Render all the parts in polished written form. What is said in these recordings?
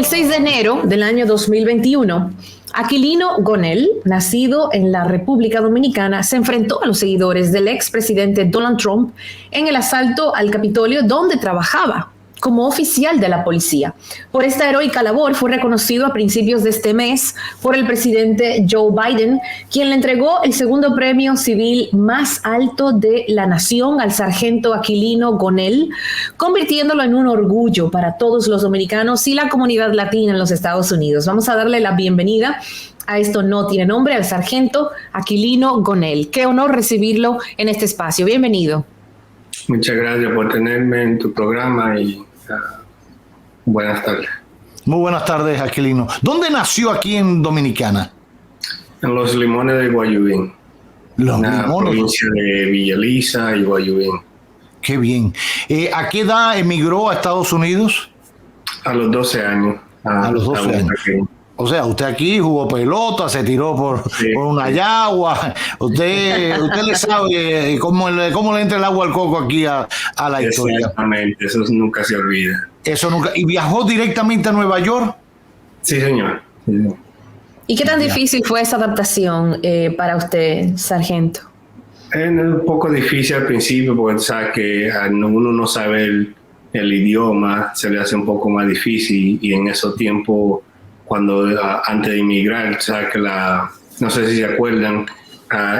El 6 de enero del año 2021, Aquilino Gonell, nacido en la República Dominicana, se enfrentó a los seguidores del expresidente Donald Trump en el asalto al Capitolio donde trabajaba como oficial de la policía. Por esta heroica labor fue reconocido a principios de este mes por el presidente Joe Biden, quien le entregó el segundo premio civil más alto de la nación al sargento Aquilino Gonell, convirtiéndolo en un orgullo para todos los dominicanos y la comunidad latina en los Estados Unidos. Vamos a darle la bienvenida a Esto No Tiene Nombre al sargento Aquilino Gonell. Qué honor recibirlo en este espacio. Bienvenido. Muchas gracias por tenerme en tu programa y buenas tardes. Muy buenas tardes, Aquilino. ¿Dónde nació aquí en Dominicana? En Los Limones de Guayubín. La provincia de Villa Elisa y Guayubín. Qué bien. ¿A qué edad emigró a Estados Unidos? A los 12 años. A los 12 años. Pequeño. O sea, usted aquí jugó pelota, se tiró por una yagua. Usted le sabe cómo le entra el agua al coco aquí a la historia. Exactamente, eso nunca se olvida. Eso nunca. ¿Y viajó directamente a Nueva York? Sí, señor. ¿Y qué tan difícil fue esa adaptación para usted, sargento? Es un poco difícil al principio porque sabe que uno no sabe el idioma, se le hace un poco más difícil y en esos tiempos cuando antes de emigrar, sabes que no sé si se acuerdan,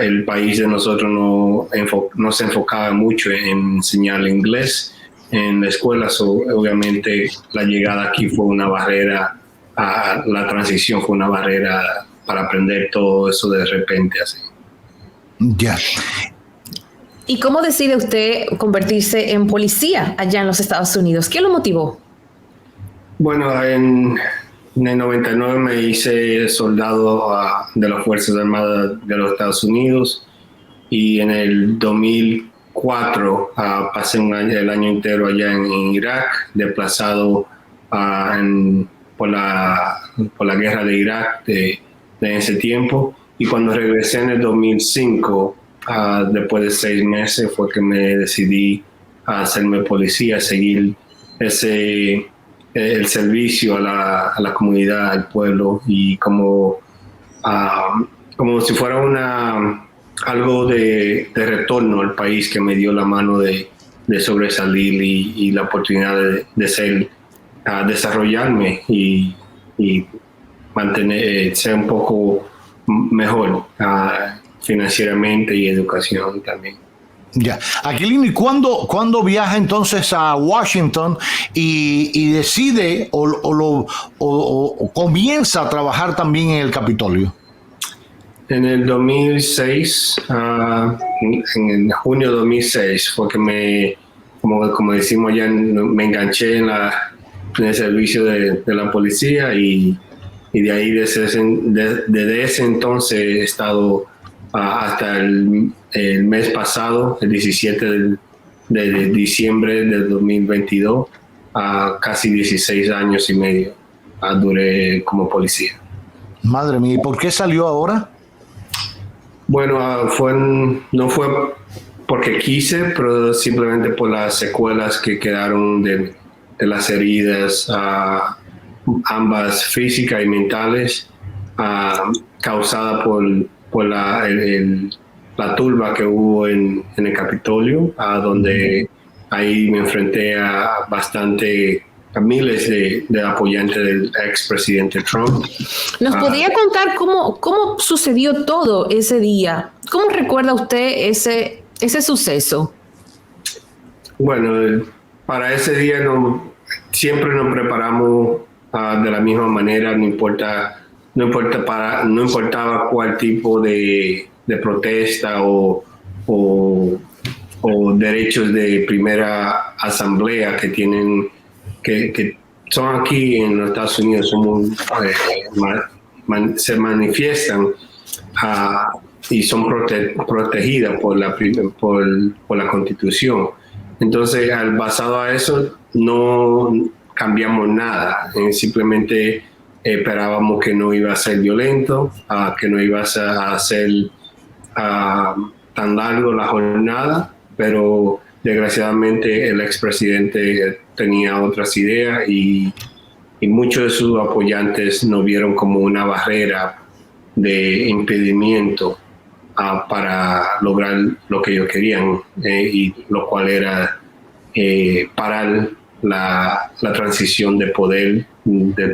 el país de nosotros no se enfocaba mucho en enseñar inglés en la escuela, obviamente la llegada aquí fue una barrera, la transición fue una barrera para aprender todo eso de repente así. Ya. ¿Y cómo decide usted convertirse en policía allá en los Estados Unidos? ¿Qué lo motivó? Bueno, en el 99 me hice soldado de las Fuerzas Armadas de los Estados Unidos y en el 2004 pasé el año entero allá en Irak, desplazado por la guerra de Irak de ese tiempo. Y cuando regresé en el 2005, después de 6 meses, fue que me decidí a hacerme policía, a seguir el servicio a la comunidad, al pueblo, y como si fuera algo de retorno al país que me dio la mano de sobresalir y la oportunidad de desarrollarme y ser un poco mejor financieramente y educación también. Ya, Aquilino, ¿y cuándo viaja entonces a Washington y decide o comienza a trabajar también en el Capitolio? En el 2006, en junio de 2006, fue que como decimos ya, me enganché en el servicio de la policía y de ahí desde ese entonces he estado hasta el mes pasado, el 17 de diciembre de 2022, casi 16 años y medio duré como policía. Madre mía, ¿y por qué salió ahora? Bueno, no fue porque quise, pero simplemente por las secuelas que quedaron de las heridas, ambas físicas y mentales, causadas por la turba que hubo en el Capitolio, donde ahí me enfrenté a miles de apoyantes del expresidente Trump. ¿Nos podría contar cómo sucedió todo ese día? ¿Cómo recuerda usted ese suceso? Bueno, para ese día siempre nos preparamos de la misma manera, no importaba cuál tipo de protesta o derechos de primera asamblea que son aquí en los Estados Unidos, se manifiestan y son protegidas por la Constitución. Entonces, basado a eso, no cambiamos nada, simplemente esperábamos que no iba a ser violento, que no iba a ser tan largo la jornada, pero desgraciadamente el expresidente tenía otras ideas y y muchos de sus apoyantes nos vieron como una barrera de impedimento para lograr lo que ellos querían, y lo cual era parar la transición de poder del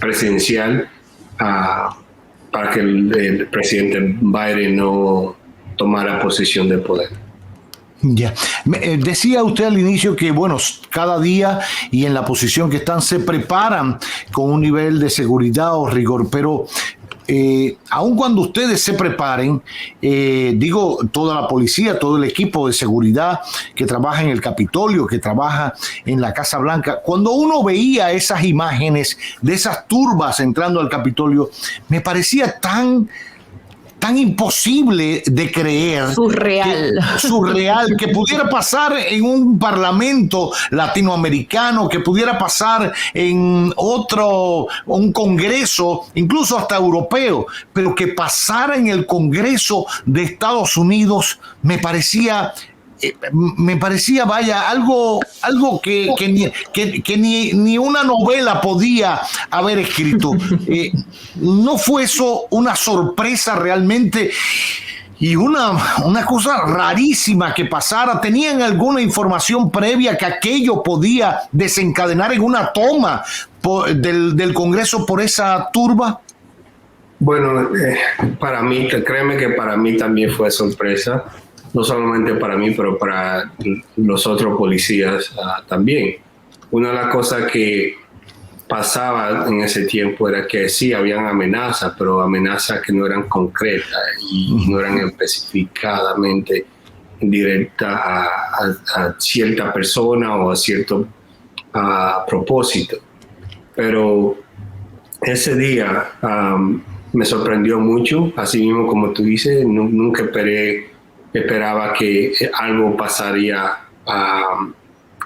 presidencial para que el presidente Biden no tomara posesión de poder. Ya. Decía usted al inicio que, bueno, cada día y en la posición que están se preparan con un nivel de seguridad o rigor, pero aun cuando ustedes se preparen, digo, toda la policía, todo el equipo de seguridad que trabaja en el Capitolio, que trabaja en la Casa Blanca, cuando uno veía esas imágenes de esas turbas entrando al Capitolio, me parecía tan imposible de creer. Surreal, que pudiera pasar en un parlamento latinoamericano, que pudiera pasar en un congreso, incluso hasta europeo, pero que pasara en el Congreso de Estados Unidos me parecía, vaya, algo que ni una novela podía haber escrito. ¿No fue eso una sorpresa realmente y una cosa rarísima que pasara? ¿Tenían alguna información previa que aquello podía desencadenar en una toma del Congreso por esa turba? Bueno, para mí, créeme que para mí también fue sorpresa. No solamente para mí, pero para los otros policías también. Una de las cosas que pasaba en ese tiempo era que sí, habían amenazas, pero amenazas que no eran concretas y no eran especificadamente directas a cierta persona o a cierto propósito. Pero ese día me sorprendió mucho, así mismo como tú dices, nunca esperaba que algo pasaría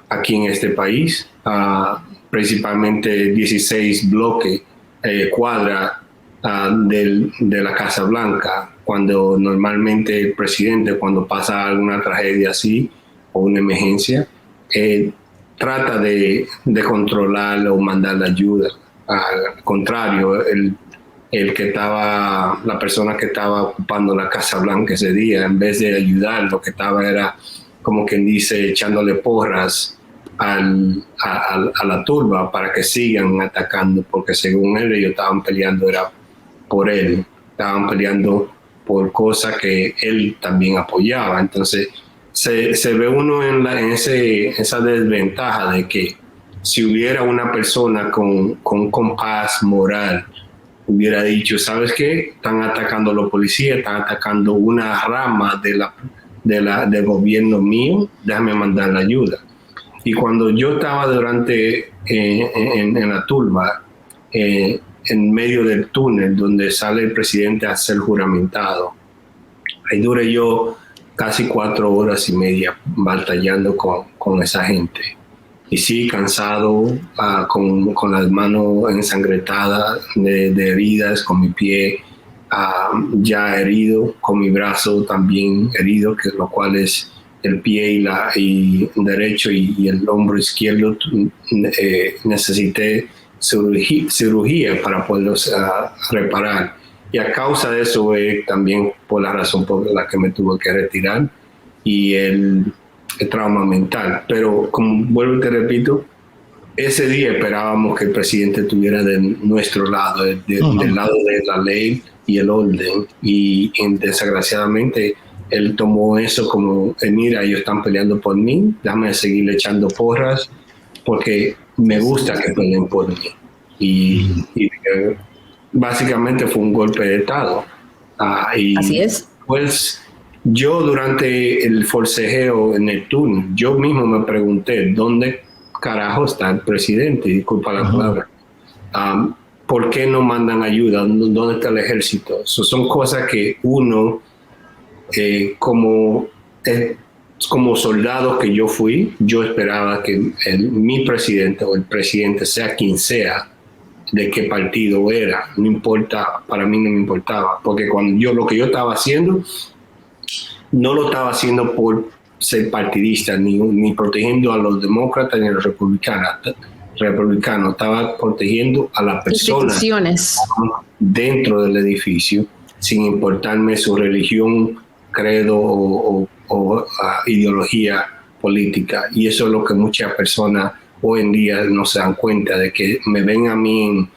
aquí en este país, principalmente 16 bloques, cuadras de la Casa Blanca, cuando normalmente el presidente, cuando pasa alguna tragedia así o una emergencia, trata de controlar o mandar la ayuda. Al contrario, la persona que estaba ocupando la Casa Blanca ese día, en vez de ayudar, lo que estaba era, como quien dice, echándole porras a la turba para que sigan atacando, porque según él, ellos estaban peleando era por él, estaban peleando por cosas que él también apoyaba. Entonces se ve uno en esa desventaja de que si hubiera una persona con compás moral, hubiera dicho, ¿sabes qué? Están atacando a los policías, están atacando una rama del gobierno mío, déjame mandar la ayuda. Y cuando yo estaba en la turba, en medio del túnel donde sale el presidente a ser juramentado, ahí duré yo casi 4 horas y media batallando con esa gente. Y sí, cansado, con las manos ensangrentadas de heridas, con mi pie ya herido, con mi brazo también herido, que lo cual es el pie y derecho y el hombro izquierdo. Necesité cirugía para poderlos reparar. Y a causa de eso, también por la razón por la que me tuve que retirar y el trauma mental. Pero como vuelvo y te repito, ese día esperábamos que el presidente estuviera de nuestro lado, del lado de la ley y el orden, y desgraciadamente él tomó eso como, mira, ellos están peleando por mí, déjame seguirle echando porras porque me gusta que peleen por mí. Y básicamente fue un golpe de estado. Así es. Pues yo durante el forcejeo en el túnel, yo mismo me pregunté, ¿dónde carajo está el presidente? Disculpa la palabra. ¿Por qué no mandan ayuda? ¿Dónde está el ejército? Son cosas que uno, como soldado que yo fui, yo esperaba que mi presidente o el presidente, sea quien sea, de qué partido era, no importa, para mí no me importaba, porque lo que yo estaba haciendo, no lo estaba haciendo por ser partidista, ni protegiendo a los demócratas ni a los republicanos. republicano, estaba protegiendo a las personas dentro del edificio, sin importarme su religión, credo o ideología política. Y eso es lo que muchas personas hoy en día no se dan cuenta, de que me ven a mí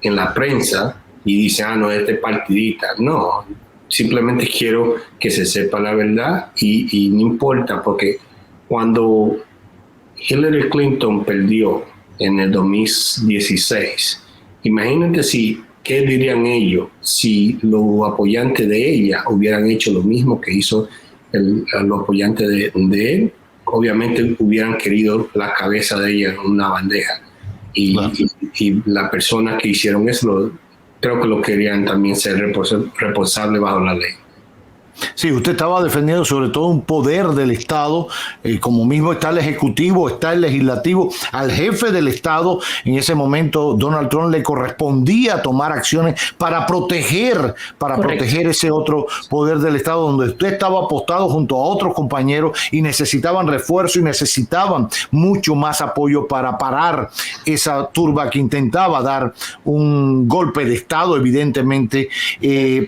en la prensa y dicen, no, este partidista. No, simplemente quiero que se sepa la verdad y no importa, porque cuando Hillary Clinton perdió en el 2016, imagínate qué dirían ellos si los apoyantes de ella hubieran hecho lo mismo que hizo los apoyantes de él. Obviamente hubieran querido la cabeza de ella en una bandeja. Y las personas que hicieron eso, creo que lo querían también ser responsables bajo la ley. Sí, usted estaba defendiendo sobre todo un poder del Estado, como mismo está el Ejecutivo, está el Legislativo. Al jefe del Estado, en ese momento, Donald Trump, le correspondía tomar acciones para proteger ese otro poder del Estado, donde usted estaba apostado junto a otros compañeros y necesitaban refuerzo y necesitaban mucho más apoyo para parar esa turba que intentaba dar un golpe de Estado, evidentemente,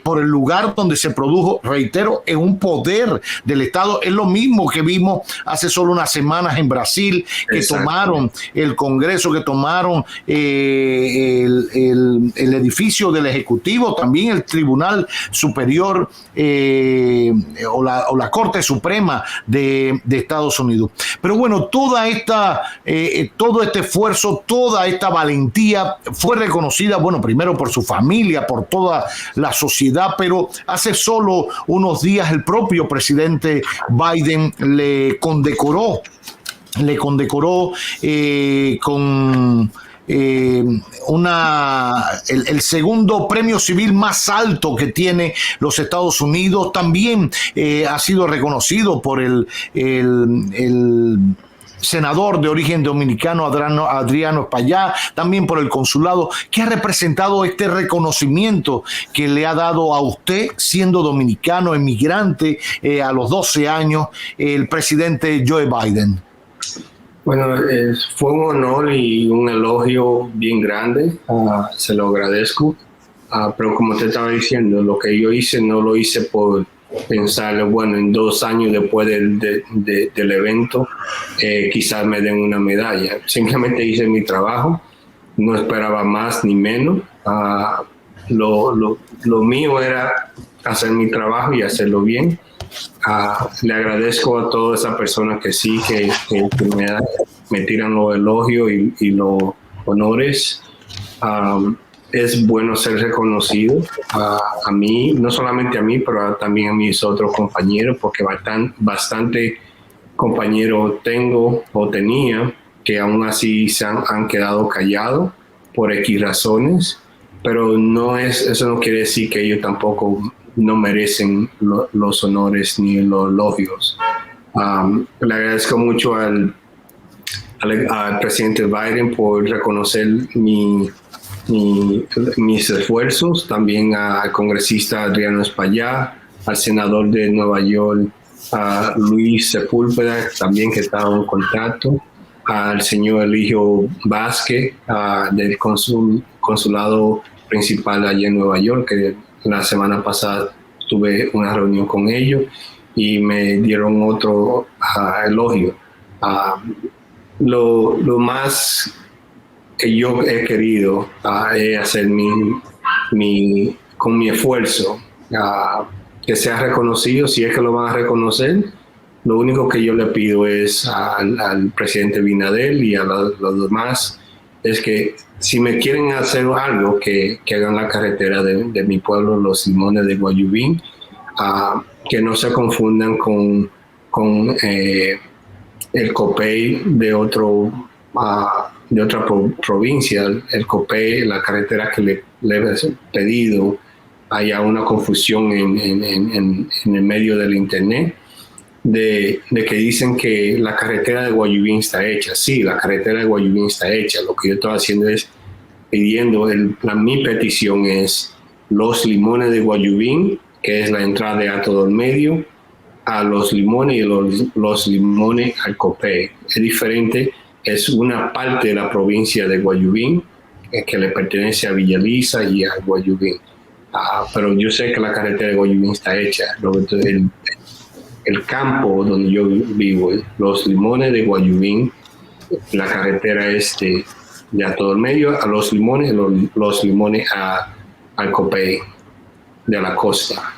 por el lugar donde se produjo, reitero, es un poder del Estado. Es lo mismo que vimos hace solo unas semanas en Brasil, que tomaron el Congreso, que tomaron el edificio del Ejecutivo, también el Tribunal Superior o la Corte Suprema de Estados Unidos. Pero bueno, todo este esfuerzo, toda esta valentía fue reconocida, bueno, primero por su familia, por toda la sociedad, pero hace solo unos días el propio presidente Biden le condecoró con el segundo premio civil más alto que tiene los Estados Unidos. También ha sido reconocido por el senador de origen dominicano Adriano Espaillá, también por el consulado, que ha representado este reconocimiento que le ha dado a usted, siendo dominicano, emigrante, a los 12 años, el presidente Joe Biden. Bueno, fue un honor y un elogio bien grande, se lo agradezco, pero como te estaba diciendo, lo que yo hice no lo hice por pensar, bueno, en 2 años después del evento, quizás me den una medalla. Simplemente hice mi trabajo, no esperaba más ni menos. Lo mío era hacer mi trabajo y hacerlo bien. Le agradezco a todas esas personas que sí, que me tiran los elogios y los honores. Es bueno ser reconocido a mí, no solamente a mí, pero también a mis otros compañeros, porque bastante compañeros tengo o tenía que aún así se han quedado callados por X razones, pero eso no quiere decir que ellos tampoco no merecen los honores ni los elogios. Le agradezco mucho al presidente Biden por reconocer mis esfuerzos, también al congresista Adriano Espaillá, al senador de Nueva York, a Luis Sepúlveda, también que estaba en contacto, al señor Eligio Vázquez, del consulado principal allá en Nueva York, que la semana pasada tuve una reunión con ellos y me dieron otro elogio. Lo más que yo he querido es hacer con mi esfuerzo, que sea reconocido. Si es que lo van a reconocer, lo único que yo le pido es al presidente Abinader y a los demás, es que si me quieren hacer algo, que hagan la carretera de mi pueblo, Los Limones de Guayubín, que no se confundan con el COPEI de otra provincia. El COPEI, la carretera que le he pedido, haya una confusión en el medio del internet, de que dicen que la carretera de Guayubín está hecha. Sí, la carretera de Guayubín está hecha. Lo que yo estoy haciendo es pidiendo, mi petición es Los Limones de Guayubín, que es la entrada de Hato del Medio, a Los Limones, y los Limones al COPEI. Es diferente es una parte de la provincia de Guayubín, que le pertenece a Villa Elisa y a Guayubín. Pero yo sé que la carretera de Guayubín está hecha. El campo donde yo vivo, Los Limones de Guayubín, la carretera es de Ato del Medio a Los Limones, Los Limones a Copey, de la costa.